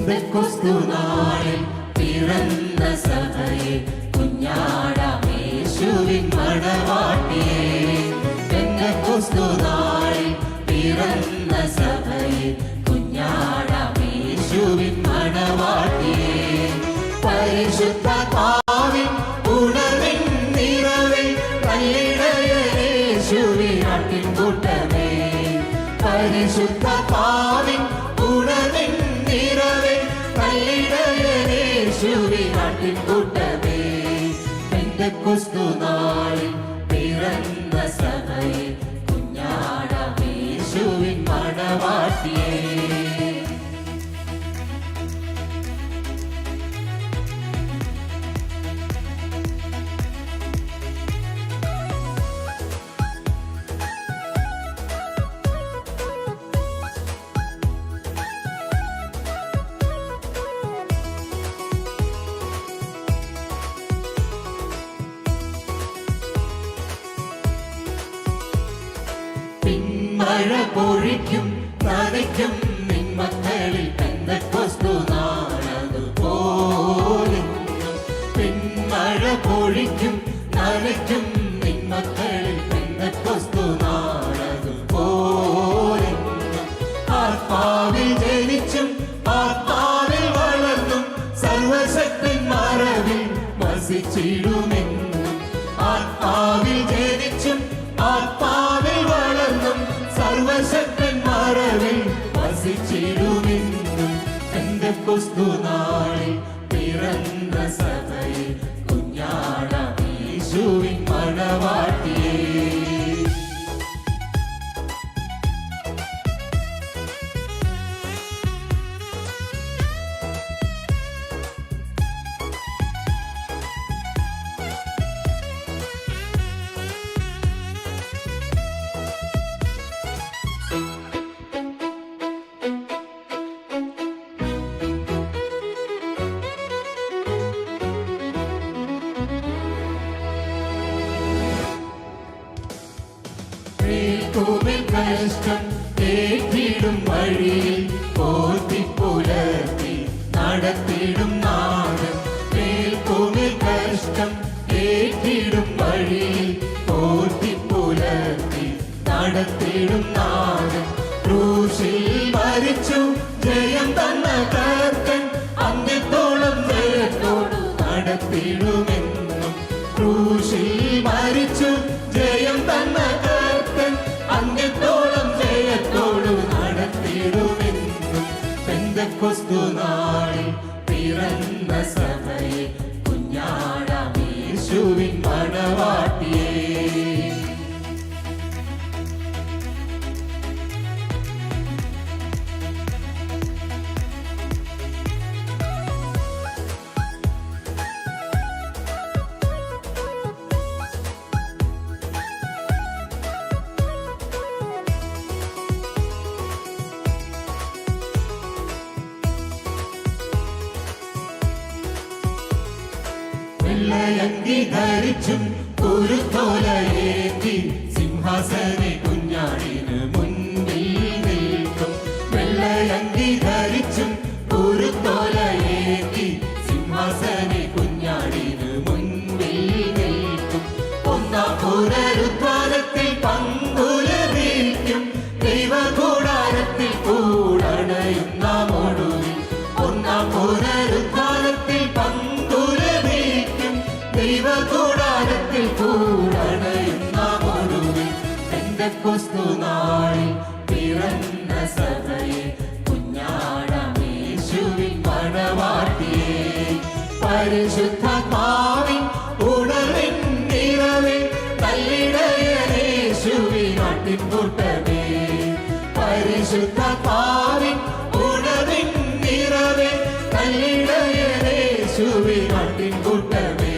പെന്തക്കോസ്തുനാളിൽ പിറന്ന സഭയെ കുഞ്ഞാടാമേശുവിൻ മണവാട്ടിയെ. പെന്തക്കോസ്തുനാളിൽ പിറന്ന സഭയെ കുഞ്ഞാടാമേശുവിൻ മണവാട്ടിയെ. പരിശുദ്ധാത്മാവിൻ ഉണർവിൻ നിറവിൽ കല്ലിടയേശുവിൻ ആട്ടിൻകൂട്ടമേ. പരിശുദ്ധാത്മാവിൻ ഉണർവിൻ നിറവിൽ കല്ലിടയേശുവിൻ ആട്ടിൻകൂട്ടമേ. പെന്തക്കോസ്തുനാളിൽ പിറന്ന സഭയെ കുഞ്ഞാടാമേശുവിൻ മണവാട്ടിയെ. പിന്മഴ പൊഴിക്കും നനയ്ക്കും നിൻ മക്കളിൽ പെന്തക്കോസ്തുനാളതുപോലെ. പിന്മഴ പൊഴിക്കും നനയ്ക്കും നിൻ മക്കളിൽ പെന്തക്കോസ്തുനാളതുപോലെ. ആത്മാവിൽ ജനിച്ചും ആത്മാവിൽ വളർന്നും സർവശക്തൻ മറവിൽ വസിച്ചിടുമെന്നും. ആത്മാവിൽ ജനിച്ചും ആത്മാവിൽ വളർന്നും സർവശക്തൻ മറവിൽ വസിച്ചിടുമെന്നും. പെന്തക്കോസ്തുനാളിൽ പിറന്ന സഭയെ കുഞ്ഞാടാമേശുവിൻ മണവാട്ടിയെ. കഷ്ടം ഏറ്റിടും വഴിയിൽ പോത്തിപ്പുലർത്തി നടത്തിടും നാട്. മേൽക്കുമിൽ കഷ്ടം ഏറ്റിടും വഴിയിൽ പോത്തിപ്പുലർത്തി നടത്തിടും നാട്. ക്രൂശിൽ മരിച്ചു ജയം തന്ന കർത്തൻ അന്ത്യത്തോളം ജയത്തോടു നടത്തിടുമെന്നും. ക്രൂശിൽ മരിച്ചു ജയം തന്ന കർത്തൻ അന്ത്യത്തോളം ജയത്തോടു നടത്തിടുമെന്നും. പെന്തക്കോസ്തുനാളിൽ പിറന്ന സഭയെ കുഞ്ഞാടാമേശുവിൻ മണവാട്ടിയെ. വെള്ളയങ്കി ധരിച്ചും കുരുത്തോലയേറ്റി സിംഹാസനെ കുഞ്ഞാടിന് മുൻപിൽ നിൽക്കും. വെള്ളയങ്കി ധരിച്ചും കുരുത്തോലയേറ്റി സിംഹാസനെ കുഞ്ഞാടിന് മുൻപിൽ നിൽക്കും. ഒന്നാം പുനരുത്ഥാനത്തിൽ പങ്കുലഭിക്കും ദൈവകൂടാരത്തിൽ കൂടണയും നാം ഒടുവിൽ. ഒന്നാം പുനരുത്ഥാനത്തിൽ ദൈവകൂടാരത്തിൽ കൂടണയും നാം ഒടുവിൽ. പെന്തക്കോസ്തുനാളിൽ പിറന്ന സഭയെ കുഞ്ഞാടാമേശുവിൻ മണവാട്ടിയെ. പരിശുദ്ധാത്മാവിൻ ഉണർവിൻ നിറവിൽ കല്ലിടയേശുവിൻ ആട്ടിൻകൂട്ടമേ. പരിശുദ്ധാത്മാവിൻ ഉണർവിൻ നിറവിൽ കല്ലിടയേശുവിൻ ആട്ടിൻകൂട്ടമേ.